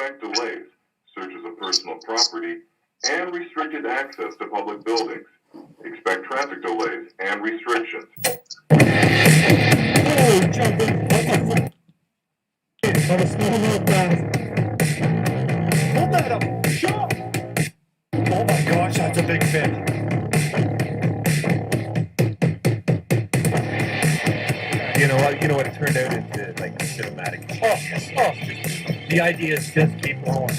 expect delays, searches of personal property, and restricted access to public buildings. Expect traffic delays and restrictions. Oh, jumping. On a snowmobile path. Hold that up. Shut. Oh my gosh, that's a big fish. You know what it turned out into, like, cinematic. The idea is just keep going.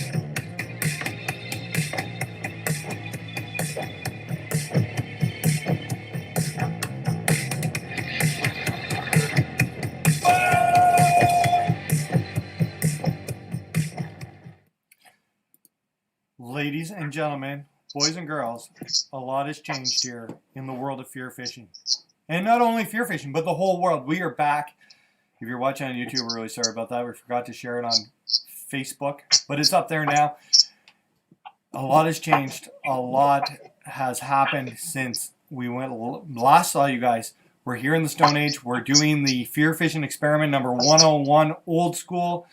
Ladies and gentlemen, boys and girls, a lot has changed here in the world of fear fishing. And not only fear fishing, but the whole world. We are back. If you're watching on YouTube, we're really sorry about that. We forgot to share it on Facebook, but it's up there now. A lot has changed. A lot has happened since we last saw you guys. We're here in the Stone Age. We're doing the Fear Fishing Experiment number 101, old school.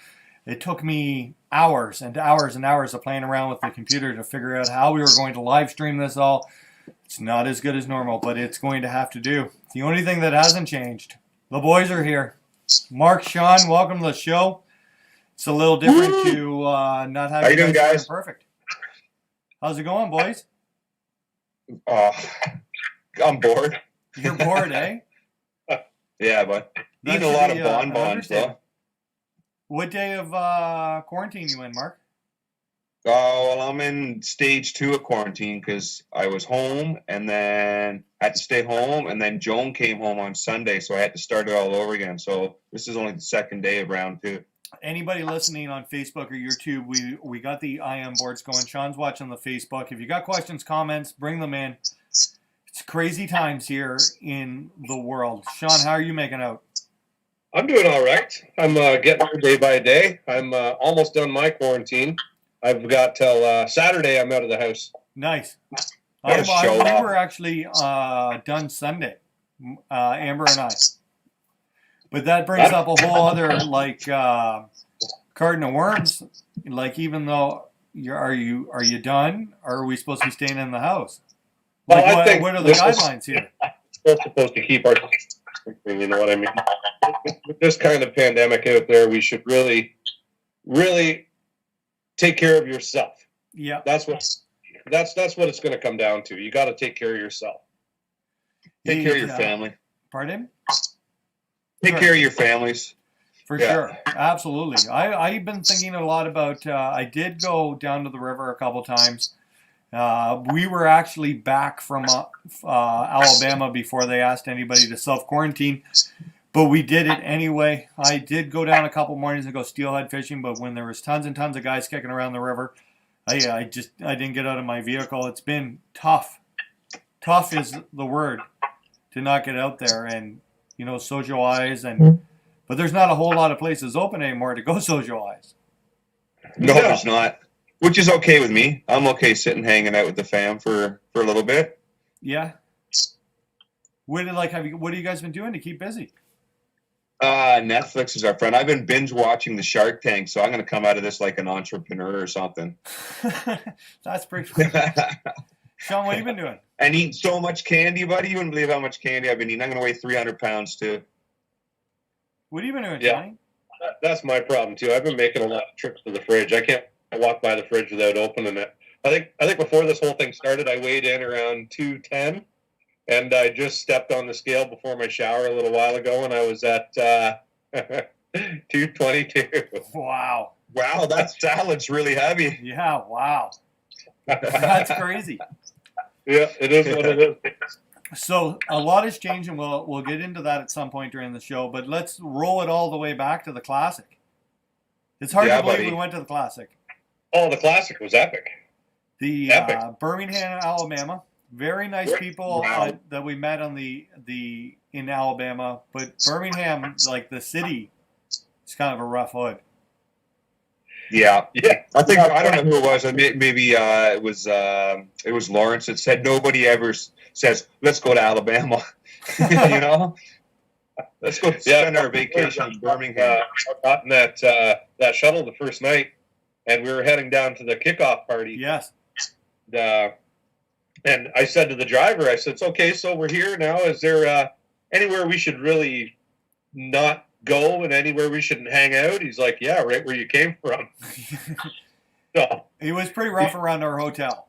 It took me hours and hours and hours of playing around with the computer to figure out how we were going to live stream this all. It's not as good as normal, but it's going to have to do. The only thing that hasn't changed, the boys are here. Mark, Sean, welcome to the show. It's a little different to not have you doing, guys? Perfect. How's it going, boys? I'm bored. You're bored, eh? Yeah, but eating a lot of bonbons, though. What day of quarantine you in, Mark? Oh, well, I'm in stage 2 of quarantine because I was home and then had to stay home, and then Joan came home on Sunday, so I had to start it all over again. So this is only the second day of round 2. Anybody listening on Facebook or YouTube, we got the IM boards going. Sean's watching the Facebook. If you got questions, comments, bring them in. It's crazy times here in the world. Sean, how are you making out? I'm doing all right. I'm getting there day by day. I'm almost done my quarantine. I've got till Saturday I'm out of the house. Nice. We were actually done Sunday, Amber and I. But that brings up a whole other carton of worms. Like, even though are you done, or are we supposed to be staying in the house? Like, well, what are the guidelines here? We're supposed to keep our, you know what I mean? With this kind of pandemic out there, we should really, really take care of yourself. Yeah, that's what it's going to come down to. You got to take care of yourself. Take care of your family. Pardon? Take care of your families. For sure, absolutely. I've been thinking a lot about. I did go down to the river a couple times. We were actually back from Alabama before they asked anybody to self-quarantine, but we did it anyway. I did go down a couple mornings and go steelhead fishing, but when there was tons and tons of guys kicking around the river, I didn't get out of my vehicle. It's been tough. Tough is the word to not get out there and, socialize, but there's not a whole lot of places open anymore to go socialize. No, there's not. Which is okay with me. I'm okay sitting hanging out with the fam for a little bit. Yeah. What have you guys been doing to keep busy? Netflix is our friend. I've been binge watching the Shark Tank, so I'm going to come out of this like an entrepreneur or something. That's pretty cool. Sean, what have you been doing? And eating so much candy, buddy. You wouldn't believe how much candy I've been eating. I'm going to weigh 300 pounds too. What have you been doing, yeah. Johnny? That's my problem too. I've been making a lot of trips to the fridge. I can't walk by the fridge without opening it. I think before this whole thing started, I weighed in around 210, and I just stepped on the scale before my shower a little while ago, and I was at 222. Wow. Wow, that salad's really heavy. Yeah, wow. That's crazy. Yeah, it is what it is. So a lot has changed, and we'll get into that at some point during the show, but let's roll it all the way back to the Classic. It's hard to believe we went to the Classic. Oh, the Classic was epic. The Birmingham, Alabama. Very nice people that we met on in Alabama, but Birmingham, like the city, is kind of a rough hood. Yeah. I don't know who it was. Maybe it was Lawrence that said nobody ever says, "Let's go to Alabama." Let's go spend our vacation in Birmingham. Got in that shuttle the first night. and we were heading down to the kickoff party. Yes. And I said to the driver, I said, "Okay, so we're here now. Is there anywhere we should really not go and anywhere we shouldn't hang out?" He's like, "Yeah, right where you came from." So It was pretty rough around our hotel.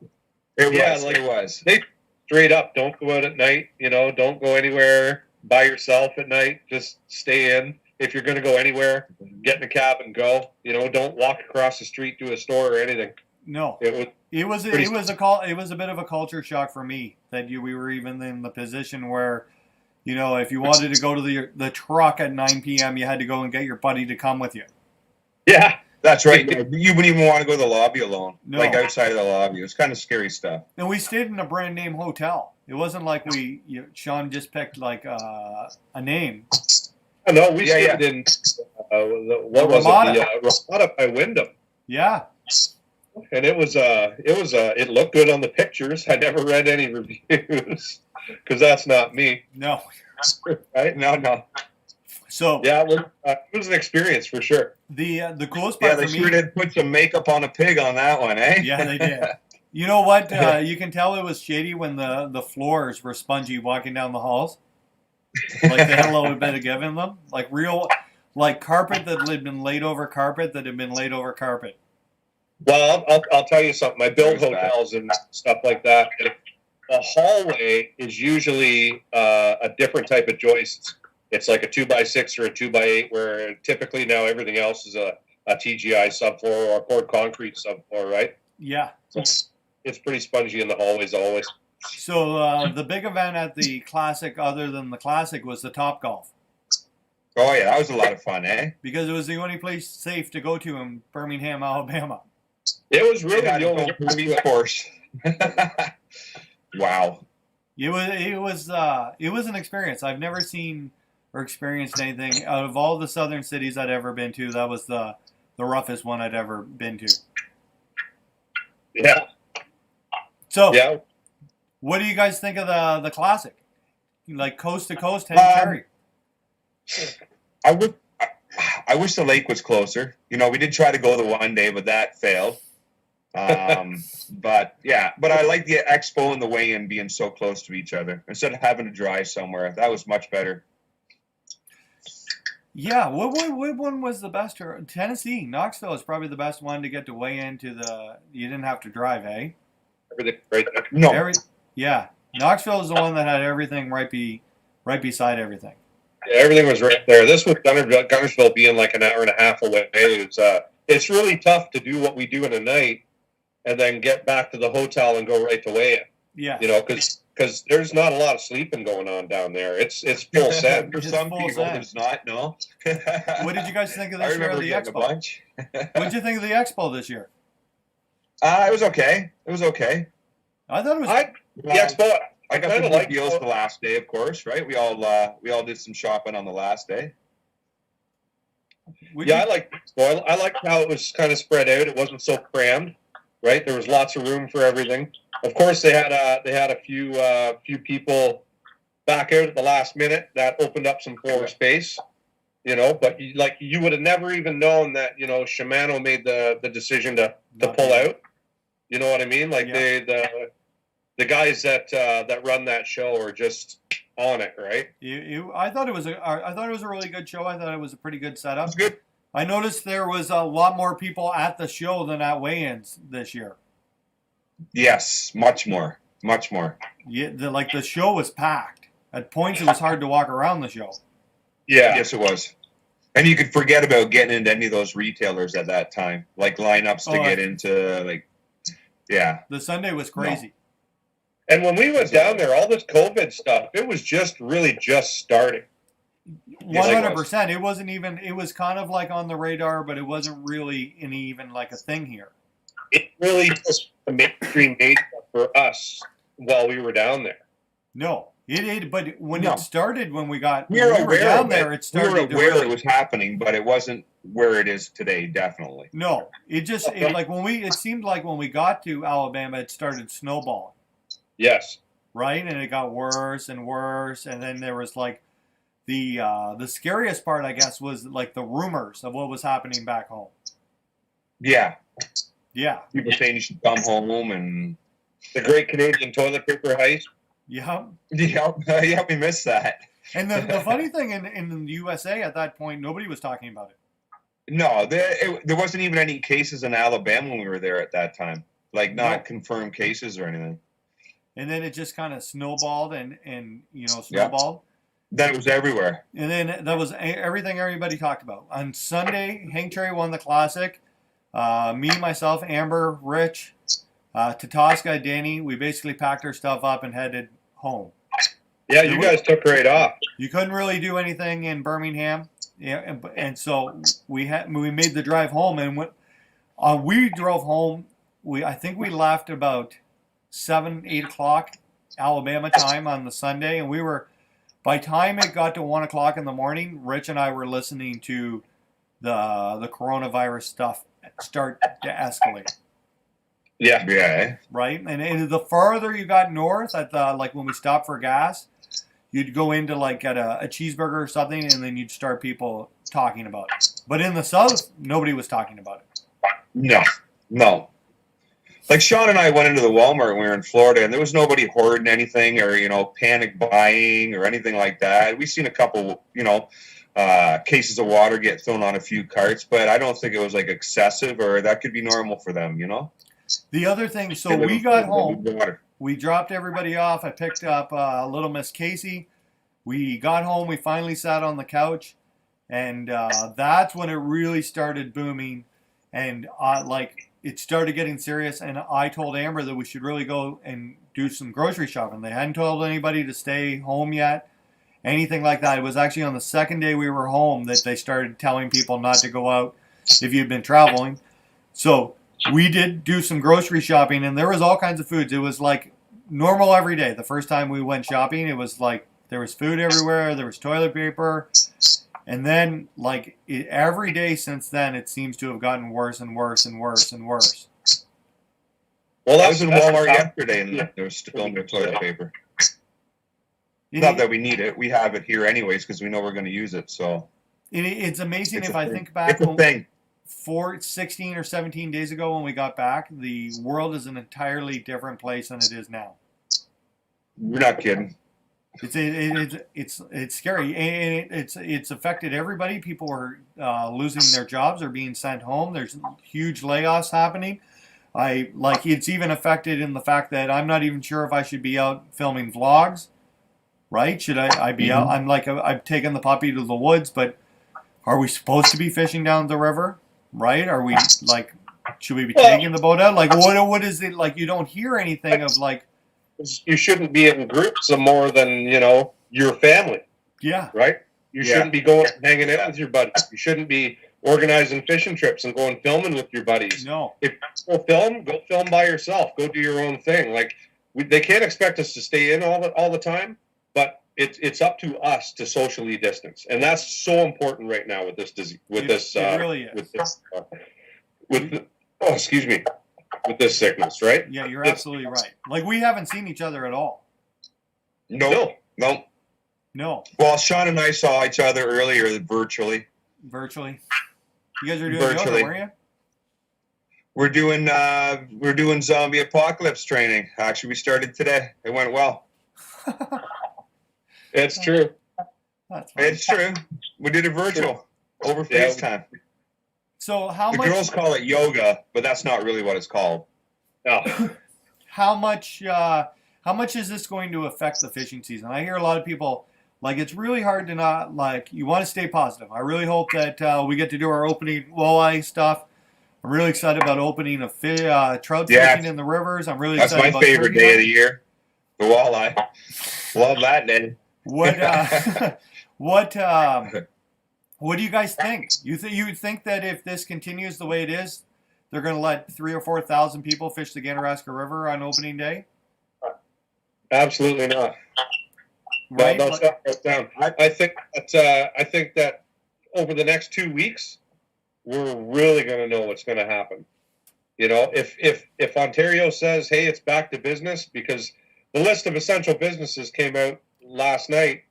It Yeah, was. like- It was. they straight up, don't go out at night. You know, don't go anywhere by yourself at night. Just stay in. If you're going to go anywhere, get in a cab and go. You know, don't walk across the street to a store or anything. No. It was It was a bit of a culture shock for me that we were even in the position where, you know, if you wanted to go to the truck at 9 p.m., you had to go and get your buddy to come with you. yeah. That's right. You wouldn't even want to go to the lobby alone. No. Like outside of the lobby. It was kind of scary stuff. And we stayed in a brand name hotel. It wasn't like Sean just picked like a name. No, we Yeah, stayed in what was Ramada. it? The Ramada by Wyndham. Yeah. And it looked good on the pictures. I never read any reviews because that's not me, No. right? No. So Yeah, it was an experience for sure. the coolest Yeah, part they for me. sure did put some makeup on a pig on that one, eh? Yeah, they did. You know what? You can tell it was shady when the floors were spongy walking down the halls. Like they had a little bit of give in them. Like real, like carpet that had been laid over carpet that had been laid over carpet. Well, I'll tell you something. I build There's that. hotels and stuff like that. A hallway is usually a different type of joist. It's like a 2x6 or a 2x8, where typically now everything else is a TGI subfloor or a poured concrete subfloor, right? Yeah. So it's pretty spongy in the hallways always. So the big event at the Classic, other than the Classic, was the Top Golf. Oh, yeah, that was a lot of fun, eh? Because it was the only place safe to go to in Birmingham, Alabama. It was really It had the a only golf course. Wow. It was an experience. I've never seen or experienced anything out of all the southern cities I'd ever been to. That was the roughest one I'd ever been to. Yeah, So, yeah. what do you guys think of the Classic? Like coast to coast, head carry. I wish the lake was closer. You know, we did try to go the one day, but that failed. But I like the expo and the weigh-in being so close to each other instead of having to drive somewhere. That was much better. Yeah, what one was the best? Tennessee, Knoxville is probably the best one to get to weigh into the. You didn't have to drive, eh? Everything right there. No, Yeah, Knoxville is the one that had everything right beside everything. Yeah, everything was right there. This with Gunnersville being like an hour and a half away, it's really tough to do what we do in a night and then get back to the hotel and go right to weigh-in. Yeah, You know, because there's not a lot of sleeping going on down there. It's full send. for It's some full people, send. there's not. No. What did you guys think of I this year of remember the getting a Expo? bunch. What did you think of the Expo this year? It was okay. It was okay. I thought it was. The Expo, I got kinda some good like deals how- the last day, of course, right? We all did some shopping on the last day. I liked how it was kind of spread out. It wasn't so crammed, right? There was lots of room for everything. Of course, they had a few people back out at the last minute that opened up some floor space, you know. But you would have never even known that, you know, Shimano made the decision to pull out. You know what I mean? Like Yeah. the guys that run that show are just on it, right? I thought it was a really good show. I thought it was a pretty good setup. It was good. I noticed there was a lot more people at the show than at weigh-ins this year. Yes, much more. Yeah, the show was packed. At points, it was hard to walk around the show. Yeah. Yes, it was. And you could forget about getting into any of those retailers at that time, like lineups to get into, like, yeah. The Sunday was crazy. And when we went down there, all this COVID stuff, it was just starting. 100%. It wasn't even. It was kind of like on the radar, but it wasn't really even like a thing here. It really just the mainstream media for us while we were down there. No, it. But when No. it started, when we were aware down of there, it. it started. We were to aware really- it was happening, but it wasn't where it is today, definitely. No, it seemed like when we got to Alabama, it started snowballing, Yes. right? And it got worse and worse, and then there was like the scariest part, I guess, was like the rumors of what was happening back home. Yeah, Yeah. People saying you should come home and The Great Canadian Toilet Paper Heist. Yeah. you help me miss that. And the funny thing in the USA at that point, nobody was talking about it. No, there wasn't even any cases in Alabama when we were there at that time. Like, not No. confirmed cases or anything. And then it just kind of snowballed and snowballed. Then it was everywhere. And then that was everything everybody talked about. On Sunday, Hank Cherry won the Classic. Me, myself, Amber, Rich, Tatoska, Danny, we basically packed our stuff up and headed home. Yeah, you guys took right off. You couldn't really do anything in Birmingham. Yeah, and so we made the drive home, and when we drove home, I think we left about 7-8 o'clock Alabama time on the Sunday, and by the time it got to 1 o'clock in the morning, Rich and I were listening to the coronavirus stuff start to escalate. Yeah. Yeah. Right, and the farther you got north, at like when we stopped for gas, you'd go into like get a cheeseburger or something, and then you'd start people talking about it. But in the south, nobody was talking about it. No. Like Sean and I went into the Walmart when we were in Florida, and there was nobody hoarding anything or panic buying or anything like that. We've seen a couple cases of water get thrown on a few carts, but I don't think it was like excessive, or that could be normal for them. The other thing, so we got home. We dropped everybody off. I picked up little Miss Casey. We got home. We finally sat on the couch, and that's when it really started booming, and it started getting serious. And I told Amber that we should really go and do some grocery shopping. They hadn't told anybody to stay home yet, anything like that. It was actually on the second day we were home that they started telling people not to go out if you'd been traveling. So we did do some grocery shopping, and there was all kinds of foods. It was like normal every day. The first time we went shopping, it was like there was food everywhere. There was toilet paper. And then every day since then, it seems to have gotten worse and worse and worse and worse. Well, I was in Walmart yesterday, and there was still no toilet paper. Not that we need it. We have it here anyways because we know we're going to use it. So it's amazing it's if I think back. It's a thing. 16 or 17 days ago when we got back, the world is an entirely different place than it is now. You're not kidding. It's scary, and it's affected everybody. People are losing their jobs or being sent home. There's huge layoffs happening. It's even affected in the fact that I'm not even sure if I should be out filming vlogs. Right? Should I be out? I've taken the puppy to the woods, but are we supposed to be fishing down the river? Right? Are we should we be taking the boat out? What is it like? You don't hear anything of you shouldn't be in groups of more than your family. Yeah. Right. You shouldn't be going hanging out with your buddies. You shouldn't be organizing fishing trips and going filming with your buddies. No. If you go film by yourself. Go do your own thing. They can't expect us to stay in all the time, but it's up to us to socially distance, and that's so important right now with this disease. It really is. With this sickness, right? Yeah, you're absolutely right. We haven't seen each other at all. No. No. Well, Sean and I saw each other earlier virtually. Virtually. You guys are doing yoga, weren't you? We're doing zombie apocalypse training. Actually, we started today. It went well. It's true. It's true. We did it virtual over FaceTime. So the girls call it yoga, but that's not really what it's called. No. How much is this going to affect the fishing season? I hear a lot of people it's really hard to not you want to stay positive. I really hope that we get to do our opening walleye stuff. I'm really excited about opening a trout fishing in the rivers. I'm really excited about that's my favorite day of the year, the walleye. Love that day. What do you guys think? You think that if this continues the way it is, they're going to let 3,000 or 4,000 people fish the Ganaraska River on opening day? Absolutely not. Right? No, down. I think that over the next 2 weeks, we're really going to know what's going to happen. If Ontario says, "Hey, it's back to business," because the list of essential businesses came out last night,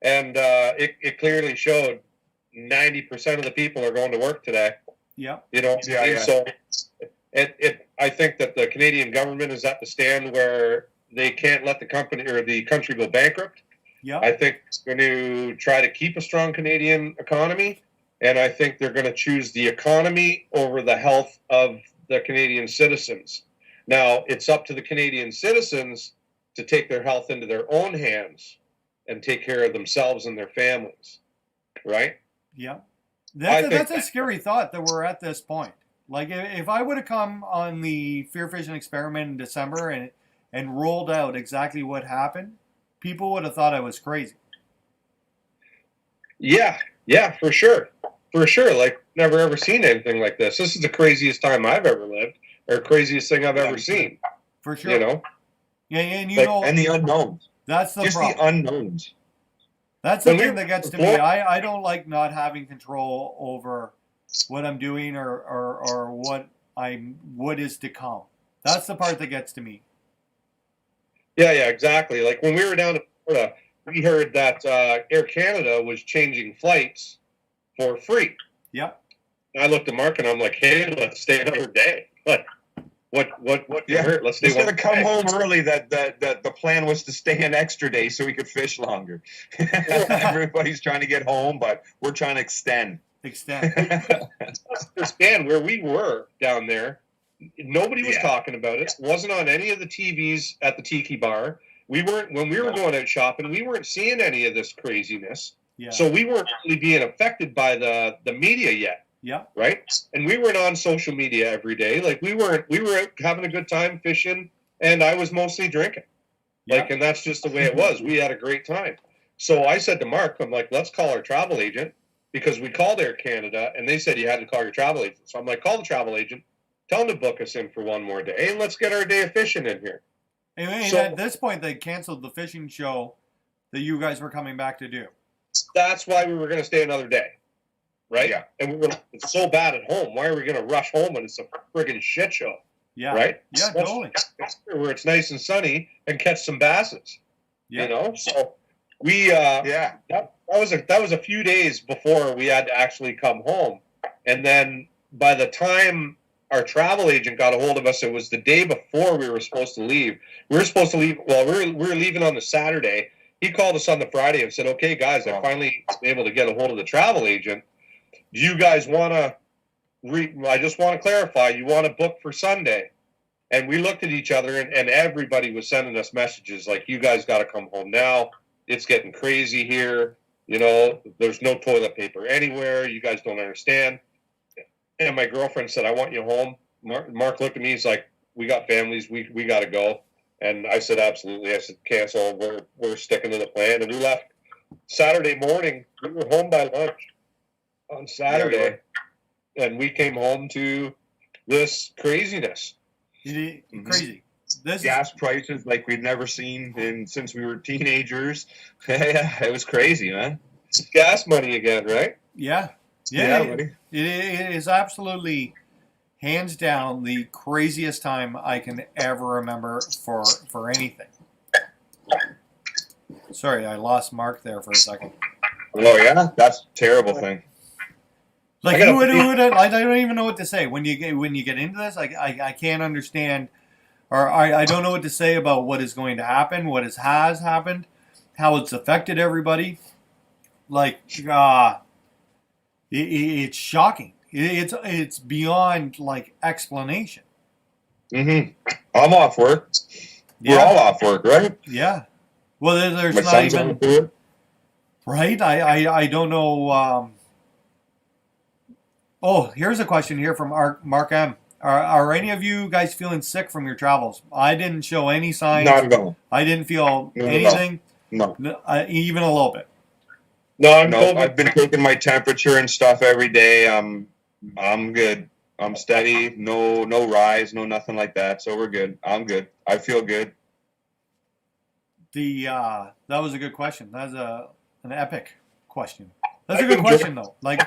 and it clearly showed 90% of the people are going to work today. Yep. You know, Yeah, and yeah. so I think that the Canadian government is at the stand where they can't let the company or the country go bankrupt. Yep. I think they're going to try to keep a strong Canadian economy, and I think they're going to choose the economy over the health of the Canadian citizens. Now, it's up to the Canadian citizens to take their health into their own hands and take care of themselves and their families, right? Yep. I That's think a scary thought that we're at this point. Like, if I would have come on the FearFishing Experiment in December and rolled out exactly what happened, people would have thought I was crazy. Yeah, for sure. For sure. Like, never ever seen anything like this. This is the craziest time I've ever lived, or craziest thing I've ever seen. For sure. You know? Yeah, and you Like, know, And the unknowns. that's the Just problem. the unknowns. That's the When we thing that gets to were me. before- I don't like not having control over what I'm doing or what is to come. That's the part that gets to me. Yeah, exactly. Like, when we were down in Florida, we heard that Air Canada was changing flights for free. Yep. And I looked at Mark and I'm like, hey, let's stay another day. Like, what can Yeah. hurt? Let's stay Instead one of come day. home early, that the plan was to stay an extra day so we could fish longer. Everybody's trying to get home, but we're trying to extend. Extent. Understand where we were down there. Nobody was Yeah. talking about it. Wasn't on any of the TVs at the tiki bar. We weren't when we were going out shopping. We weren't seeing any of this craziness. Yeah. So we weren't really being affected by the media yet, Yep. right? And we weren't on social media every day. Like, we were out having a good time fishing, and I was mostly drinking. Like, Yep. and that's just the way it was. We had a great time. So I said to Mark, I'm like, let's call our travel agent, because we called Air Canada and they said you had to call your travel agent. So I'm like, call the travel agent, tell them to book us in for one more day, and let's get our day of fishing in here. And So- at this point, they canceled the fishing show that you guys were coming back to do. That's why we were going to stay another day, right? Yeah. And we were like, it's so bad at home. Why are we going to rush home when it's a friggin' shit show, Yeah. right? Yeah, Let's totally. get where it's nice and sunny and catch some basses, Yeah. you know? So we, Yeah. that was a few days before we had to actually come home. And then by the time our travel agent got a hold of us, it was the day before we were supposed to leave. We were supposed to leave. Well, we were leaving on the Saturday. He called us on the Friday and said, okay, guys, I finally was able to get a hold of the travel agent. Do you guys want to, I just want to clarify, you want to book for Sunday? And we looked at each other, and everybody was sending us messages like, you guys got to come home now. It's getting crazy here. You know, there's no toilet paper anywhere. You guys don't understand. And my girlfriend said, I want you home. Mark looked at me. He's like, we got families. We got to go. And I said, absolutely. I said, cancel. We're sticking to the plan. And we left Saturday morning. We were home by lunch on Saturday. And we came home to this craziness. Crazy. This Gas prices like we've never seen since we were teenagers. Yeah, it was crazy, man. It's gas money again, right? Yeah. Yeah, Yeah. buddy. It is absolutely, hands down, the craziest time I can ever remember for anything. Sorry, I lost Mark there for a second. Oh yeah, that's a terrible thing. Like, I gotta- I don't even know what to say when you get into this. I can't understand, or I don't know what to say about what is going to happen, what has happened, how it's affected everybody. Like, it's shocking. It's beyond like explanation. I'm off work. Yeah. We're all off work, right? Yeah. Well, there's My not son's even on to it. right. I don't know. Oh, here's a question here from Mark M. Are any of you guys feeling sick from your travels? I didn't show any signs. Not at all. I didn't feel No. anything, No. even a little bit. No, I'm No, COVID. I've been taking my temperature and stuff every day. I'm good. I'm steady. No rise, no nothing like that. So we're good. I'm good. I feel good. That was a good question. That's an epic question. That's a I've good been question though. Like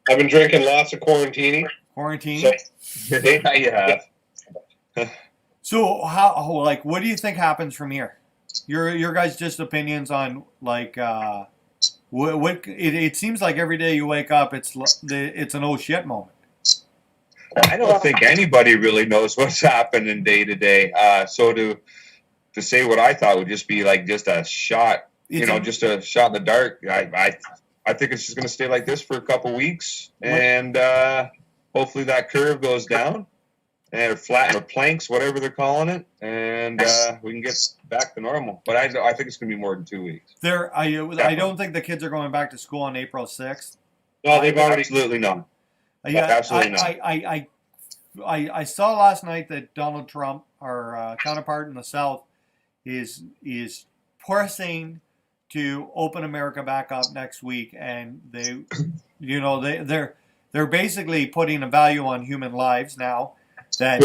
I've been drinking lots of quarantini. quarantine. So, Yeah, you have. So how like what do you think happens from here? Your guys' just opinions on like what it seems like every day you wake up it's an oh shit moment. I don't think anybody really knows what's happening day to day. So to say what I thought would just be like just a shot, just a shot in the dark. I think it's just going to stay like this for a couple weeks, and hopefully that curve goes down and flatten or planks, whatever they're calling it, and we can get back to normal. But I think it's going to be more than 2 weeks. I don't think the kids are going back to school on April 6th. No, they've already. Absolutely not. Yeah, Absolutely not. I saw last night that Donald Trump, our counterpart in the South, is pressing to open America back up next week, and they're basically putting a value on human lives now. That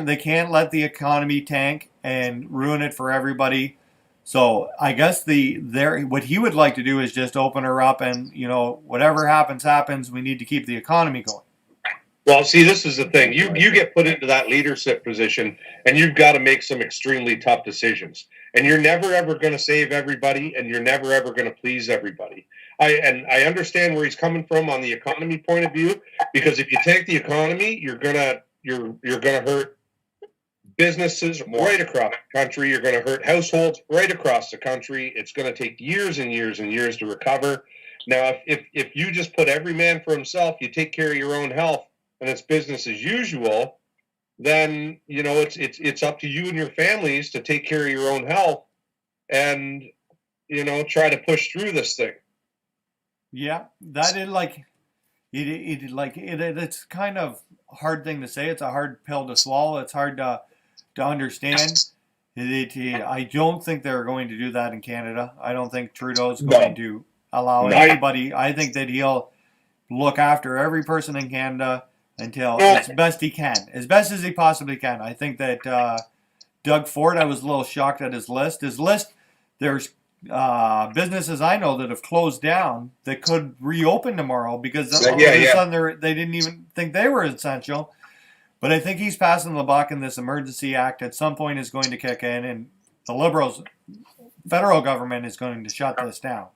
they can't let the economy tank and ruin it for everybody. So I guess what he would like to do is just open her up, and whatever happens. We need to keep the economy going. Well, see, this is the thing. You get put into that leadership position, and you've got to make some extremely tough decisions. And you're never ever going to save everybody, and you're never ever going to please everybody. I understand where he's coming from on the economy point of view, because if you take the economy, you're gonna hurt businesses right across the country. You're going to hurt households right across the country. It's going to take years and years and years to recover. Now, if you just put every man for himself, you take care of your own health, and it's business as usual, then it's up to you and your families to take care of your own health, and try to push through this thing. Yeah, that is it's kind of a hard thing to say. It's a hard pill to swallow. It's hard to understand. I don't think they're going to do that in Canada. I don't think Trudeau's going to allow anybody. I think that he'll look after every person in Canada until as best he can, as best as he possibly can. I think that Doug Ford, I was a little shocked at his list. There's businesses I know that have closed down that could reopen tomorrow because all of a sudden they didn't even think they were essential. But I think he's passing the buck, and this Emergency Act at some point is going to kick in, and the Liberals, federal government, is going to shut this down.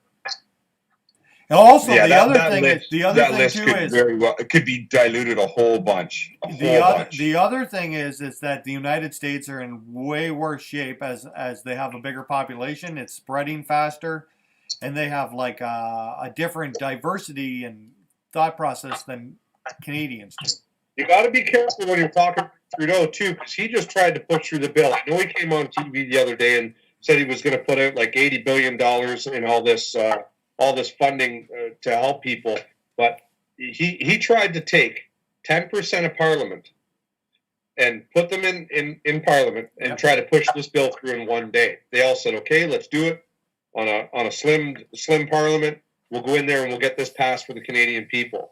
And also, the other thing it could be diluted a whole bunch. The other thing is that the United States are in way worse shape as they have a bigger population. It's spreading faster, and they have like a different diversity and thought process than Canadians do. You got to be careful when you're talking to Trudeau too, because he just tried to push through the bill. I know he came on TV the other day and said he was going to put out like $80 billion in all this funding to help people, but he tried to take 10% of Parliament and put them in Parliament and try to push this bill through in one day. They all said, "Okay, let's do it on a slim Parliament. We'll go in there and we'll get this passed for the Canadian people."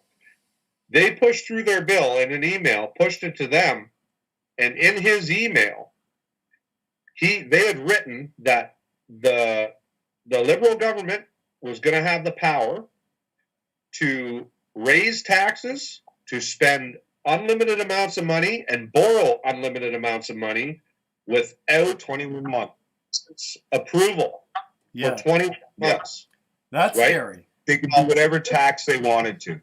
They pushed through their bill in an email, pushed it to them, and in his email, they had written that the Liberal government was going to have the power to raise taxes, to spend unlimited amounts of money, and borrow unlimited amounts of money without 21 months approval for 21 months. That's scary. They could do whatever tax they wanted to.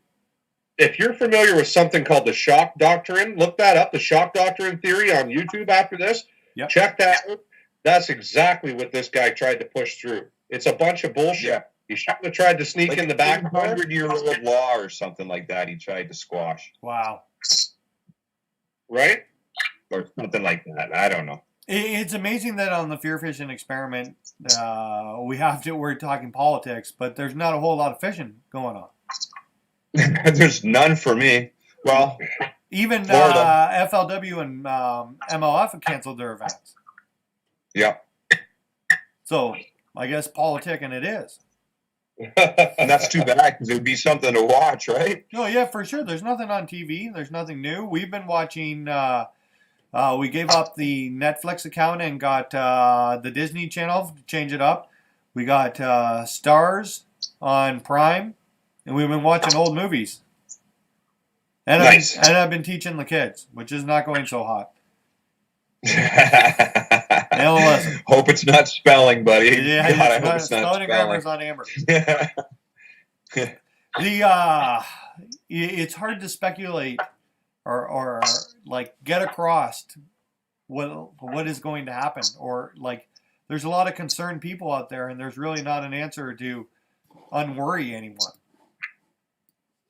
If you're familiar with something called the shock doctrine, look that up, the shock doctrine theory on YouTube after this. Yep. Check that out. That's exactly what this guy tried to push through. It's a bunch of bullshit. Yeah. He shouldn't have tried to sneak in the back. 100-year-old law or something like that he tried to squash. Wow. Right? Or something like that. I don't know. It's amazing that on the FearFishing Experiment, we're talking politics, but there's not a whole lot of fishing going on. There's none for me. Well, even FLW and MLF have canceled their events. Yeah. So I guess politicking it is. And that's too bad because it would be something to watch, right? Oh, yeah, for sure. There's nothing on TV. There's nothing new. We've been watching. We gave up the Netflix account and got the Disney Channel to change it up. We got Stars on Prime. And we've been watching old movies. And nice. I've been teaching the kids, which is not going so hot. Hope it's not spelling, buddy. Yeah, God, I hope it's not spelling. Grammar's on Amber. It's hard to speculate or like get across what is going to happen, or like there's a lot of concerned people out there, and there's really not an answer to unworry anyone.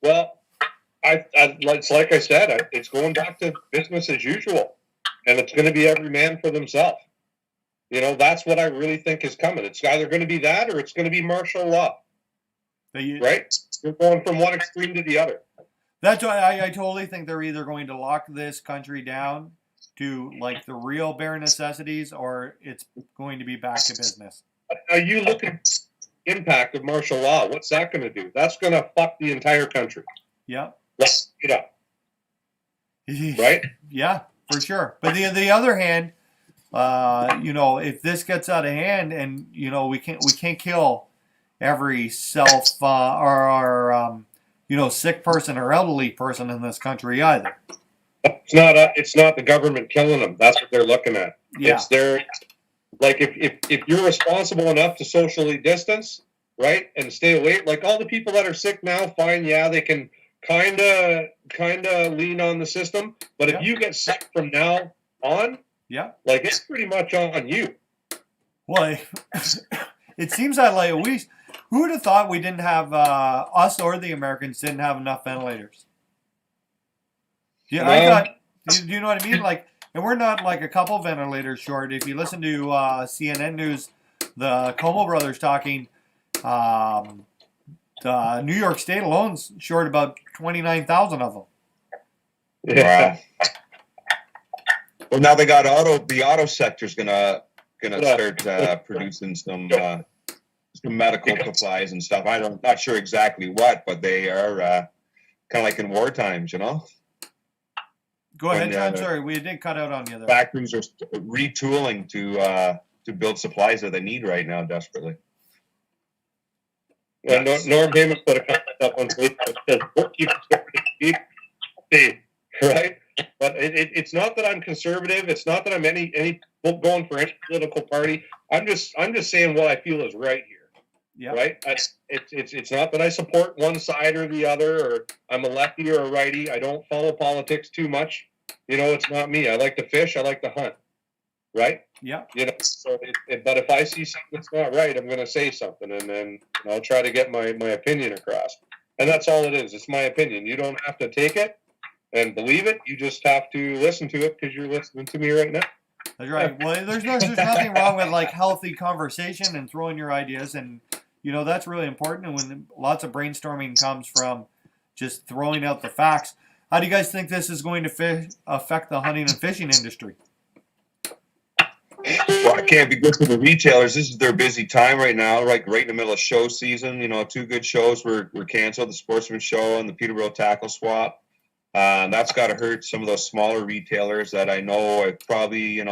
Well, it's like I said, it's going back to business as usual, and it's going to be every man for themselves. You know, that's what I really think is coming. It's either going to be that or it's going to be martial law. Right? You're going from one extreme to the other. That's why I totally think they're either going to lock this country down to like the real bare necessities, or it's going to be back to business. Now you look at the impact of martial law. What's that going to do? That's going to fuck the entire country. Yeah. Let's get up. Right? Yeah, for sure. But the other hand, you know, if this gets out of hand, and you know, we can't kill every you know, sick person or elderly person in this country either. It's not the government killing them. That's what they're looking at. Yeah. It's their, like, if you're responsible enough to socially distance, right, and stay away, like all the people that are sick now, fine, yeah, they can kind of lean on the system, but if you get sick from now on, yeah, like it's pretty much on you. Well, it seems like who would have thought we didn't have us or the Americans didn't have enough ventilators? Yeah, I thought. Do you know what I mean? Like, and we're not like a couple ventilators short. If you listen to CNN News, the Como brothers talking, the New York State alone's short about 29,000 of them. Wow. Well, now they got the auto sector's gonna start producing some medical supplies and stuff. Not sure exactly what, but they are kind of like in war times, you know. Go ahead, John. Sorry, we did cut out on you there. Factories are retooling to build supplies that they need right now desperately. Well, Norm Heyman put a comment up on Facebook that says, right? But it's not that I'm conservative. It's not that I'm any going for any political party. I'm just saying what I feel is right here. Yeah. Right. It's not that I support one side or the other, or I'm a lefty or a righty. I don't follow politics too much. You know, it's not me. I like to fish. I like to hunt. Right. Yeah. You know. So, but if I see something that's not right, I'm going to say something, and then I'll try to get my opinion across. And that's all it is. It's my opinion. You don't have to take it and believe it. You just have to listen to it because you're listening to me right now. That's right. Well, there's nothing wrong with like healthy conversation and throwing your ideas, and you know that's really important. And when lots of brainstorming comes from just throwing out the facts, how do you guys think this is going to affect the hunting and fishing industry? Well, it can't be good for the retailers. This is their busy time right now, like right in the middle of show season. You know, 2 good shows were canceled: the Sportsman Show and the Peterborough Tackle Swap. That's got to hurt some of those smaller retailers that I know have probably,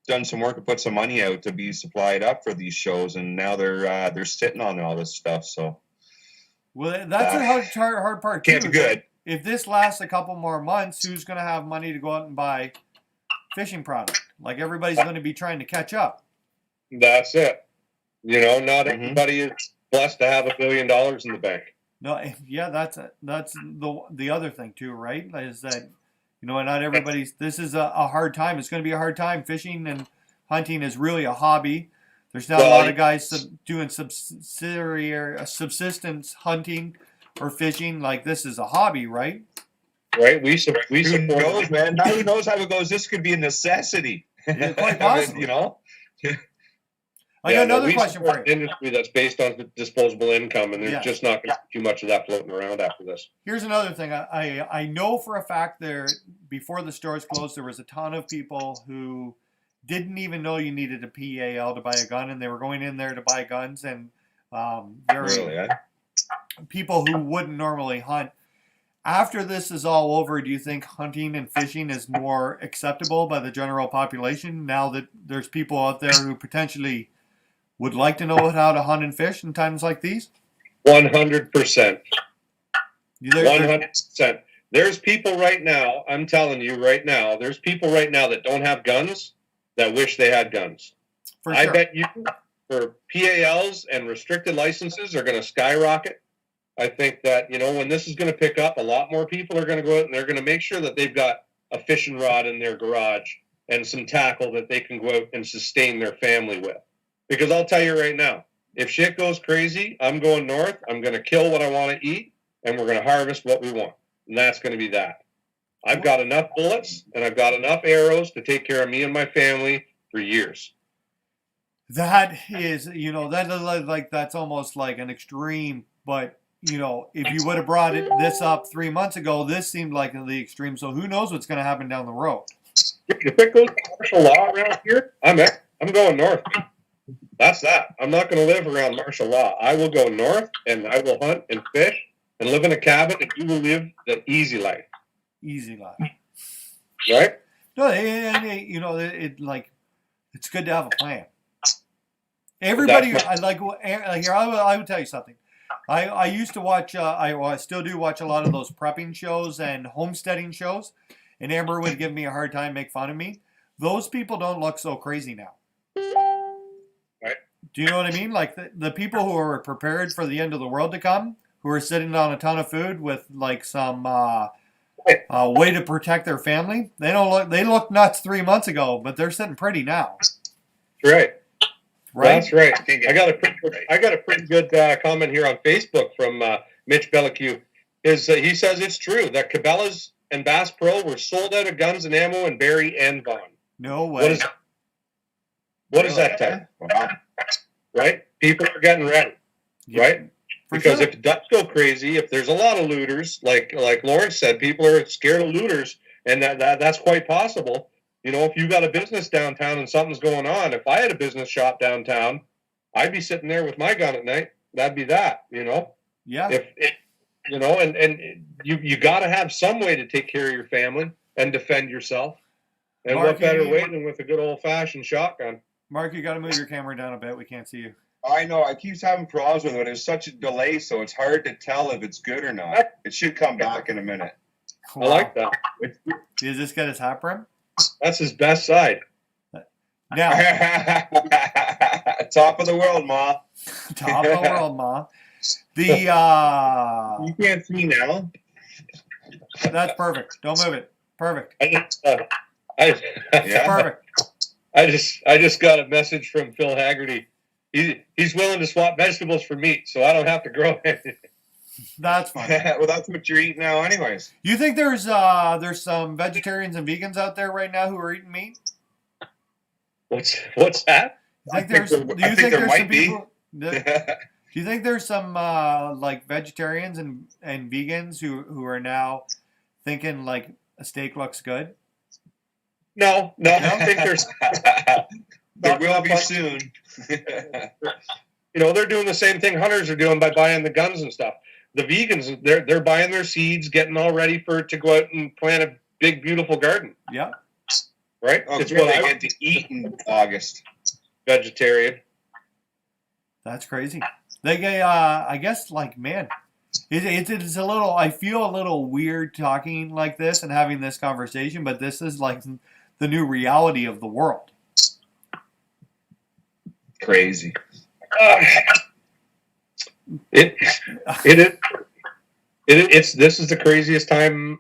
done some work and put some money out to be supplied up for these shows, and now they're sitting on all this stuff. So, well, that's the hard part too. Can't be good. If this lasts a couple more months, who's going to have money to go out and buy fishing product? Like everybody's going to be trying to catch up. That's it. You know, not everybody is blessed to have $1 billion in the bank. No, yeah, that's the other thing too, right? Is that not everybody's. This is a hard time. It's going to be a hard time. Fishing and hunting is really a hobby. There's not a lot of guys doing subsistence hunting or fishing. Like this is a hobby, right? Right. We support. Who knows, man? Now who knows how it goes? This could be a necessity. Yeah, quite possibly. I got another question for you. Industry that's based on disposable income, and there's just not going to be too much of that floating around after this. Here's another thing. I know for a fact before the stores closed, there was a ton of people who didn't even know you needed a PAL to buy a gun, and they were going in there to buy guns, and people who wouldn't normally hunt. After this is all over, do you think hunting and fishing is more acceptable by the general population now that there's people out there who potentially would like to know how to hunt and fish in times like these? 100%. 100%. There's people right now, I'm telling you right now, there's people right now that don't have guns that wish they had guns. For sure. I bet you for PALs and restricted licenses are going to skyrocket. I think that, when this is going to pick up, a lot more people are going to go out and they're going to make sure that they've got a fishing rod in their garage and some tackle that they can go out and sustain their family with. Because I'll tell you right now, if shit goes crazy, I'm going north, I'm going to kill what I want to eat, and we're going to harvest what we want. And that's going to be that. I've got enough bullets and I've got enough arrows to take care of me and my family for years. That is, that's almost like an extreme, but if you would have brought this up 3 months ago, this seemed like the extreme. So who knows what's going to happen down the road? If it goes to martial law around here, I'm going north. That's that. I'm not going to live around martial law. I will go north and I will hunt and fish and live in a cabin, and you will live the easy life. Easy life. Right? No, it's good to have a plan. Everybody, I would tell you something. I used to watch, I still do watch a lot of those prepping shows and homesteading shows, and Amber would give me a hard time, make fun of me. Those people don't look so crazy now. Right. Do you know what I mean? Like the people who are prepared for the end of the world to come, who are sitting on a ton of food with like some way to protect their family. They looked nuts 3 months ago, but they're sitting pretty now. Right. Right? That's right. I got a pretty good comment here on Facebook from Mitch Bellicue. He says it's true that Cabela's and Bass Pro were sold out of guns and ammo in Barrie and Vaughan. No way. What is that type? Wow. Right? People are getting ready. Yeah, right? Because sure. if it does go crazy, if there's a lot of looters, like Lawrence said, people are scared of looters, and that's quite possible. If you got a business downtown and something's going on, if I had a business shop downtown, I'd be sitting there with my gun at night. That'd be that, Yeah. And you got to have some way to take care of your family and defend yourself. And Mark, what better way than with a good old-fashioned shotgun? Mark, you got to move your camera down a bit. We can't see you. I know. I keep having problems with it. There's such a delay, so it's hard to tell if it's good or not. It should come back in a minute. Wow. I like that. Does this get his hat brim? That's his best side. Now, Top of the world, Ma. top of the world, Ma. You can't see now. That's perfect. Don't move it. Perfect. Perfect. I just got a message from Phil Haggerty. He's willing to swap vegetables for meat, so I don't have to grow anything. That's fine. Well, that's what you're eating now, anyways. You think there's some vegetarians and vegans out there right now who are eating meat? What's that? Do you think there's some people? Do you think there's some like vegetarians and vegans who are now thinking like a steak looks good? No. I think there's. There will be soon. They're doing the same thing hunters are doing by buying the guns and stuff. The vegans, they're buying their seeds, getting all ready to go out and plant a big, beautiful garden. Yeah. Right? Oh, It's what what I I get to eat in August. vegetarian. That's crazy. I guess, like, man, it's a little. I feel a little weird talking like this and having this conversation, but this is like the new reality of the world. Crazy. This is the craziest time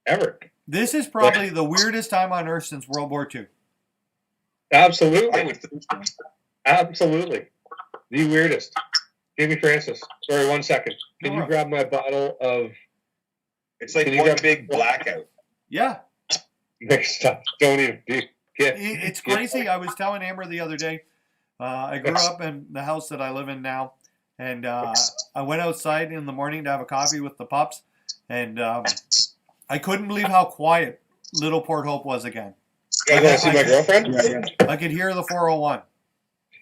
ever. This is probably the weirdest time on Earth since World War II. Absolutely. I would think so. Absolutely. The weirdest. Jamie Francis. Sorry, 1 second. Can you grab my bottle of... It's like one big blackout. Yeah. Next stuff. Don't even... It's crazy. I was telling Amber the other day, I grew up in the house that I live in now, and I went outside in the morning to have a coffee with the pups, and I couldn't believe how quiet Little Port Hope was again. You want to see my girlfriend? I could hear the 401.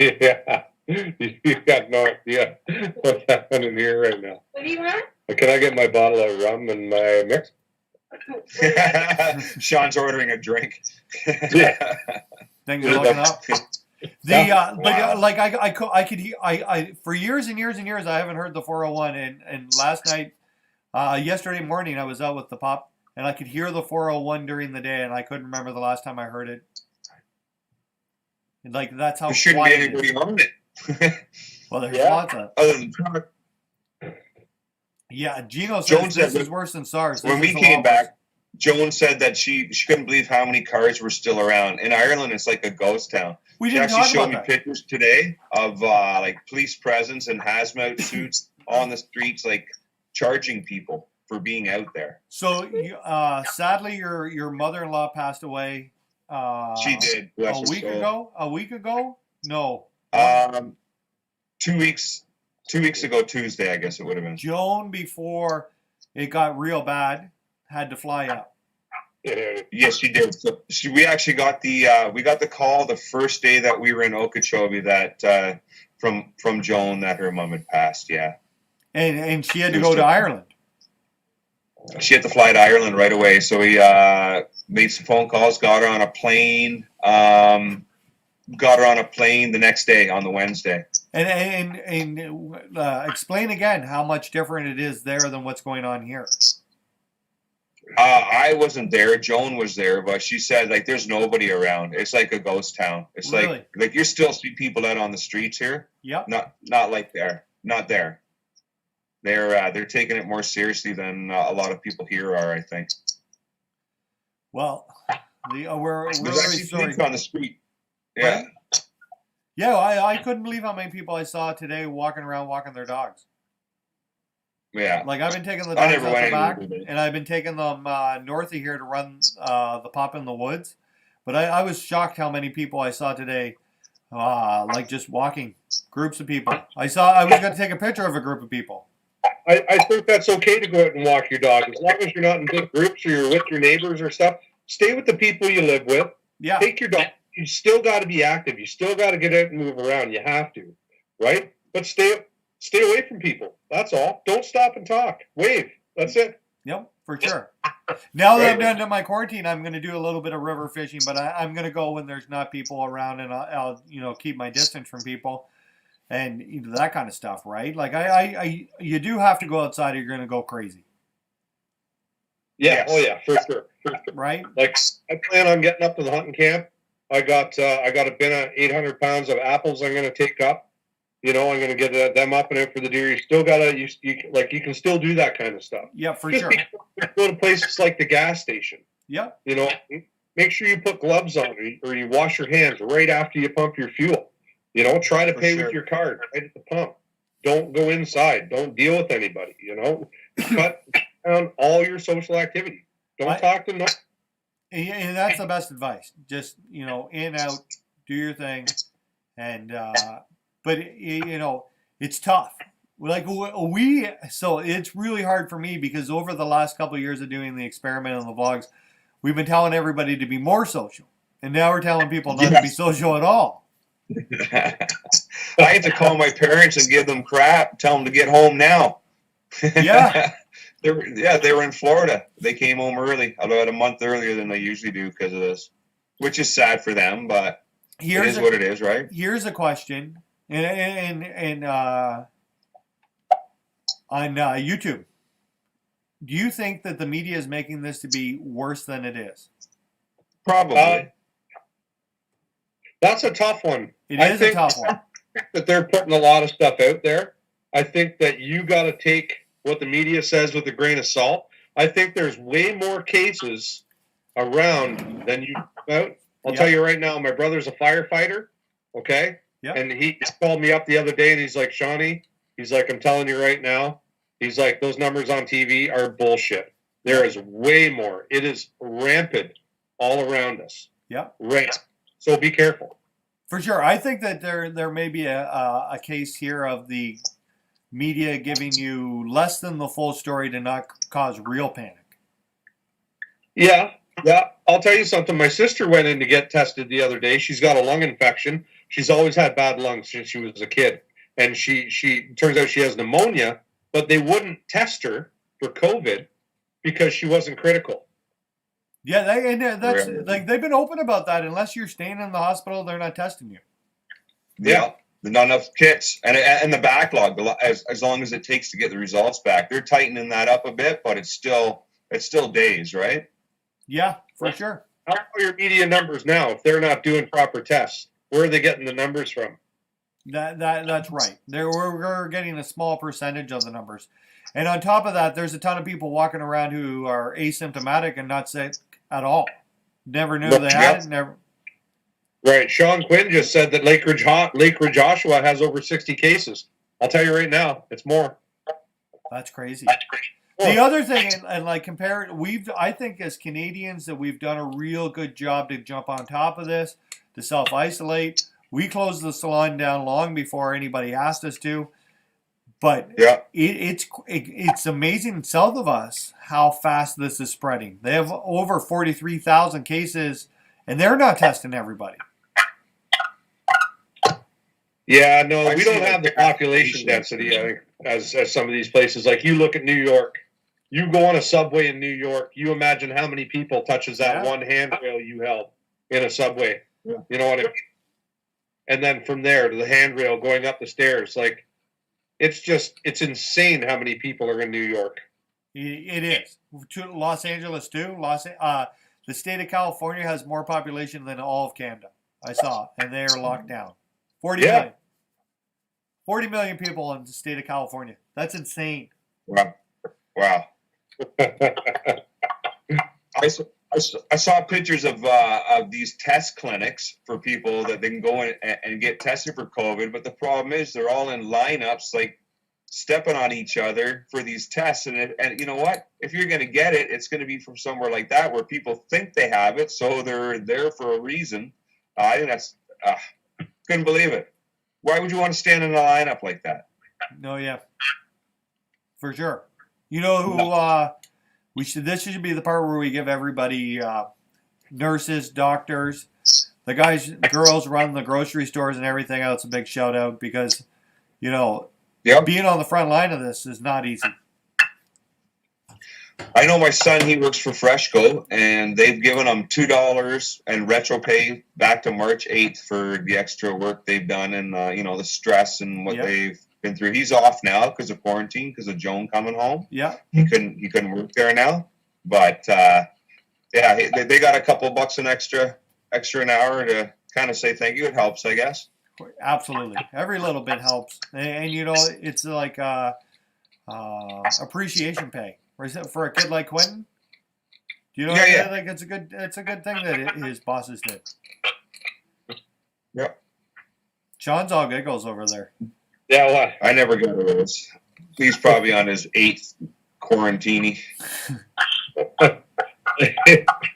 Yeah. You got no idea what's happening here right now. What do you want? Can I get my bottle of rum and my mix? Sean's ordering a drink. Things are looking up. I could hear. I for years and years and years I haven't heard the 401, and last night, yesterday morning I was out with the pup, and I could hear the 401 during the day, and I couldn't remember the last time I heard it. Like that's how There shouldn't be quiet it is. anybody on it. Well, there's Yeah. lots of. Other than truck. Yeah, Gino says Joan said this is worse than SARS. when This we is a came lot worse. back, Joan said that she couldn't believe how many cars were still around. In Ireland, it's like a ghost town. We She didn't actually talk showed about me that. pictures today of like police presence and hazmat suits on the streets, like charging people for being out there. So, sadly, your mother-in-law passed away. She did. Bless A her week soul. ago. A week ago? No. 2 weeks. 2 weeks ago, Tuesday, I guess it would have been. Joan, before it got real bad, had to fly out. Yes, she did. So we actually got the call the first day that we were in Okeechobee that from Joan that her mom had passed. Yeah, And she had to go to Ireland. she had to fly to Ireland right away. So we made some phone calls, got her on a plane. Got her on a plane the next day on the Wednesday. And explain again how much different it is there than what's going on here. I wasn't there. Joan was there, but she said like there's nobody around. It's like a ghost town. It's Really? like you still see people out on the streets here. Yep. Not like there. Not there. They're taking it more seriously than a lot of people here are. I think. Well, we're There's really actually sorry. police on the street. Yeah. Yeah, I couldn't believe how many people I saw today walking their dogs. Yeah. Like I've been taking the I dogs never out went the back, anywhere today. and I've been taking them north of here to run the pop in the woods. But I was shocked how many people I saw today, like just walking, groups of people. I was going to take a picture of a group of people. I think that's okay to go out and walk your dog as long as you're not in big groups or you're with your neighbors or stuff. Stay with the people you live with. Yeah. Take your dog. You still got to be active. You still got to get out and move around. You have to, right? But stay away from people. That's all. Don't stop and talk. Wave. That's it. Yep, for sure. Now that I'm done to my quarantine, I'm going to do a little bit of river fishing, but I'm going to go when there's not people around, and I'll keep my distance from people and that kind of stuff, right? Like you do have to go outside or you're going to go crazy. Yeah. Yes. Oh yeah, for sure. Right? Like I plan on getting up to the hunting camp. I got a bin of 800 pounds of apples I'm going to take up. I'm going to get them up and out for the deer. You still got to, you can still do that kind of stuff. Yeah, for Just sure. go to places like the gas station. Yep. Make sure you put gloves on or you wash your hands right after you pump your fuel. Try to For pay sure. with your card right at the pump. Don't go inside. Don't deal with anybody. Cut down all your social activity. Don't talk to no. And that's the best advice. Just, in, out, do your thing. And, but, it's tough. So it's really hard for me because over the last couple of years of doing the experiment and the vlogs, we've been telling everybody to be more social. And now we're telling people not to be social at all. I had to call my parents and give them crap, tell them to get home now. Yeah. They were in Florida. They came home early, about a month earlier than they usually do because of this, which is sad for them, but it is what it is, right? Here's a question, and on YouTube, do you think that the media is making this to be worse than it is? Probably. That's a tough one. It is a tough one. That they're putting a lot of stuff out there. I think that you got to take what the media says with a grain of salt. I think there's way more cases around than you about. I'll tell you right now, my brother's a firefighter, okay? Yeah. And he called me up the other day and he's like, Shawnee, he's like, I'm telling you right now, he's like, those numbers on TV are bullshit. There is way more. It is rampant all around us. Yeah. Right. So be careful. For sure. I think that there may be a case here of the media giving you less than the full story to not cause real panic. Yeah. I'll tell you something. My sister went in to get tested the other day. She's got a lung infection. She's always had bad lungs since she was a kid. And she turns out she has pneumonia, but they wouldn't test her for COVID because she wasn't critical. Yeah, that's like they've been open about that. Unless you're staying in the hospital, they're not testing you. Yeah. There's not enough kits. And the backlog, as long as it takes to get the results back. They're tightening that up a bit, but it's still days, right? Yeah, for sure. How are your media numbers now if they're not doing proper tests? Where are they getting the numbers from? That's right. We're getting a small percentage of the numbers. And on top of that, there's a ton of people walking around who are asymptomatic and not sick at all. Never knew they had it. Never. Right. Sean Quinn just said that Lake Ridge Oshawa has over 60 cases. I'll tell you right now, it's more. That's crazy. The other thing, and like compare it, I think as Canadians that we've done a real good job to jump on top of this, to self-isolate. We closed the salon down long before anybody asked us to. But it's amazing south of us how fast this is spreading. They have over 43,000 cases, and they're not testing everybody. Yeah, no, we don't have the population density, I think, as some of these places. Like you look at New York, you go on a subway in New York, you imagine how many people touches that one handrail you held in a subway. Yeah. You know what I mean? And then from there to the handrail going up the stairs, like it's insane how many people are in New York. It is. To Los Angeles too. The state of California has more population than all of Canada. I saw, and they are locked down. 40 million. 40 million people in the state of California. That's insane. Wow. I saw pictures of these test clinics for people that they can go in and get tested for COVID, but the problem is they're all in lineups, like stepping on each other for these tests. And you know what? If you're going to get it, it's going to be from somewhere like that where people think they have it, so they're there for a reason. I think that's couldn't believe it. Why would you want to stand in a lineup like that? No, yeah, for sure. You know who this should be the part where we give everybody nurses, doctors, the guys, girls run the grocery stores and everything else a big shout out because, you know, being on the front line of this is not easy. I know my son, he works for Freshco, and they've given him $2 and retro pay back to March 8th for the extra work they've done and, the stress and what they've been through. He's off now because of quarantine, because of Joan coming home. Yeah. He couldn't work there now. But, they got a couple of bucks an extra an hour to kind of say thank you. It helps, I guess. Absolutely. Every little bit helps. And it's like appreciation pay. For a kid like Quentin? Do you know? I think it's a good thing that his bosses did. Yep. Sean's all giggles over there. Yeah, well, I never go to those. He's probably on his 8th quarantine.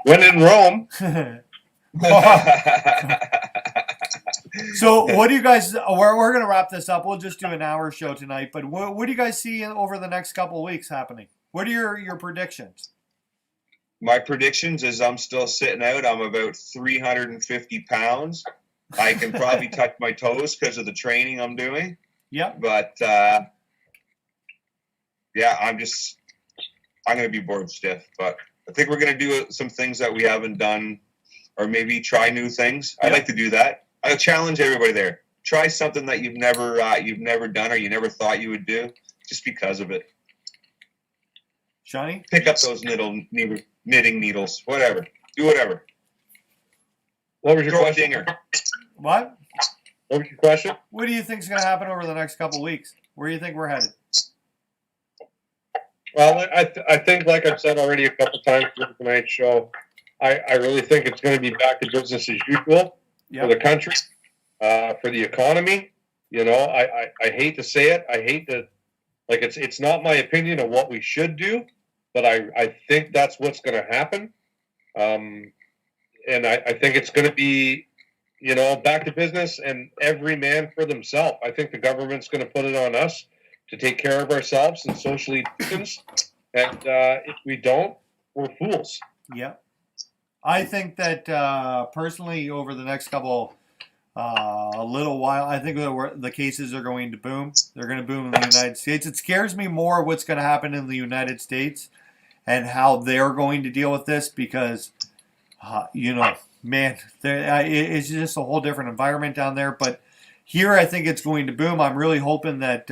When in Rome. So what do you guys, we're going to wrap this up. We'll just do an hour show tonight, but what do you guys see over the next couple of weeks happening? What are your predictions? My predictions is I'm still sitting out. I'm about 350 pounds. I can probably touch my toes because of the training I'm doing. Yeah. But, I'm going to be bored stiff. But I think we're going to do some things that we haven't done or maybe try new things. I'd like to do that. I'll challenge everybody there. Try something that you've never done or you never thought you would do just because of it. Shawnee? Pick up those knitting needles, whatever. Do whatever. What was your question? Dinger. What? What was your question? What do you think is going to happen over the next couple of weeks? Where do you think we're headed? Well, I think, like I've said already a couple times during tonight's show, I really think it's going to be back to business as usual for the country, for the economy. I hate to say it. I hate to, it's not my opinion of what we should do, but I think that's what's going to happen. And I think it's going to be, back to business and every man for themselves. I think the government's going to put it on us to take care of ourselves and socially distance. And if we don't, we're fools. Yeah. I think that personally over the next a little while, I think the cases are going to boom. They're going to boom in the United States. It scares me more what's going to happen in the United States and how they're going to deal with this because, it's just a whole different environment down there. But here, I think it's going to boom. I'm really hoping that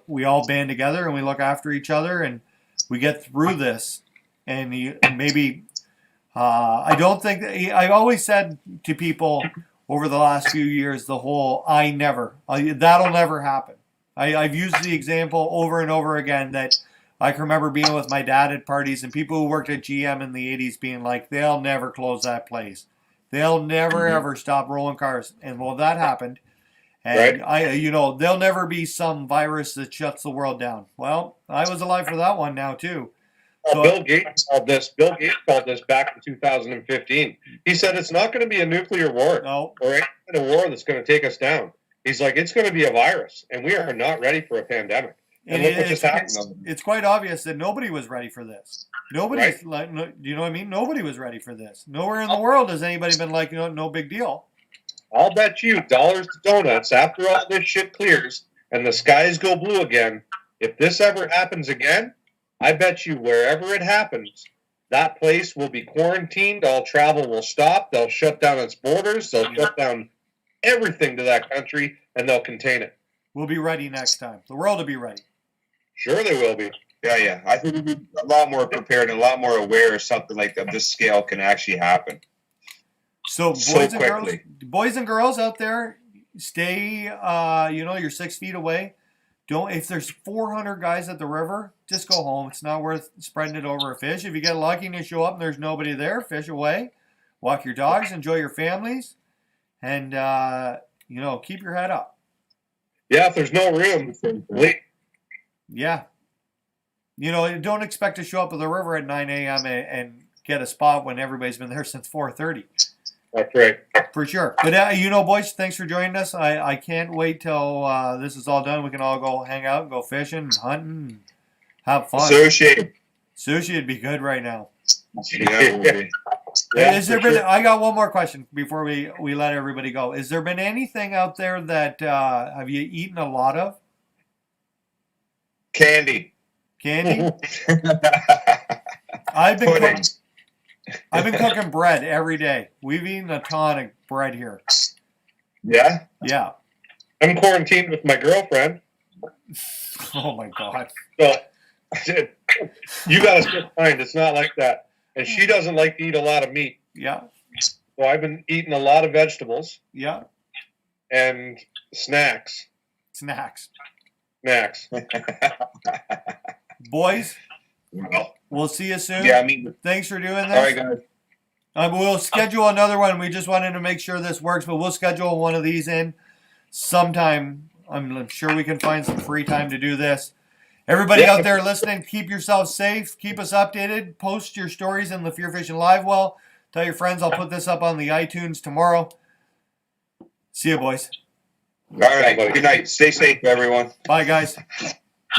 we all band together and we look after each other and we get through this. And maybe I don't think I've always said to people over the last few years the whole that'll never happen. I've used the example over and over again that I can remember being with my dad at parties and people who worked at GM in the 80s being like, they'll never close that place. They'll never ever stop rolling cars. And well, that happened. And there'll never be some virus that shuts the world down. Well, I was alive for that one now too. So, Bill Gates called this. Bill Gates called this back in 2015. He said it's not going to be a nuclear war no, or any kind of war that's going to take us down. He's like, it's going to be a virus, and we are not ready for a pandemic. And look what just happened. It's quite obvious that nobody was ready for this. Nobody's like, you know what I mean? Nobody was ready for this. Nowhere in the world has anybody been like, no big deal. I'll bet you dollars to donuts after all this shit clears and the skies go blue again, if this ever happens again, I bet you wherever it happens, that place will be quarantined. All travel will stop. They'll shut down its borders. They'll shut down everything to that country, and they'll contain it. We'll be ready next time. The world will be ready. Sure they will be. Yeah. I think we'll be a lot more prepared and a lot more aware of something like of this scale can actually happen. So quickly. boys and girls out there, stay, you're 6 feet away. If there's 400 guys at the river, just go home. It's not worth spreading it over a fish. If you get lucky and you show up and there's nobody there, fish away. Walk your dogs, enjoy your families, and, keep your head up. Yeah, if there's no room, leave. Yeah. Don't expect to show up at the river at 9 a.m. and get a spot when everybody's been there since 4:30. That's right. For sure. But, boys, thanks for joining us. I can't wait till this is all done. We can all go hang out and go fishing and hunting and have fun. Sushi would be good right now. Yeah, it will be. Yeah, I got one more question before we let everybody go. Has there been anything out there that have you eaten a lot of? Candy. I've been cooking bread every day. We've eaten a ton of bread here. Yeah? Yeah. I'm quarantined with my girlfriend. Oh, my God. So, you got to stick mind. It's not like that. And she doesn't like to eat a lot of meat. Yeah. So I've been eating a lot of vegetables. Yeah. And snacks. Boys, Well, we'll see you soon. yeah, I mean, Thanks for doing this. all right, guys. We'll schedule another one. We just wanted to make sure this works, but we'll schedule one of these in sometime. I'm sure we can find some free time to do this. Everybody out there listening, keep yourself safe. Keep us updated. Post your stories in the FearFishing Live well. Tell your friends I'll put this up on the iTunes tomorrow. See you, boys. All right. Good night. Stay safe, everyone. Bye, guys.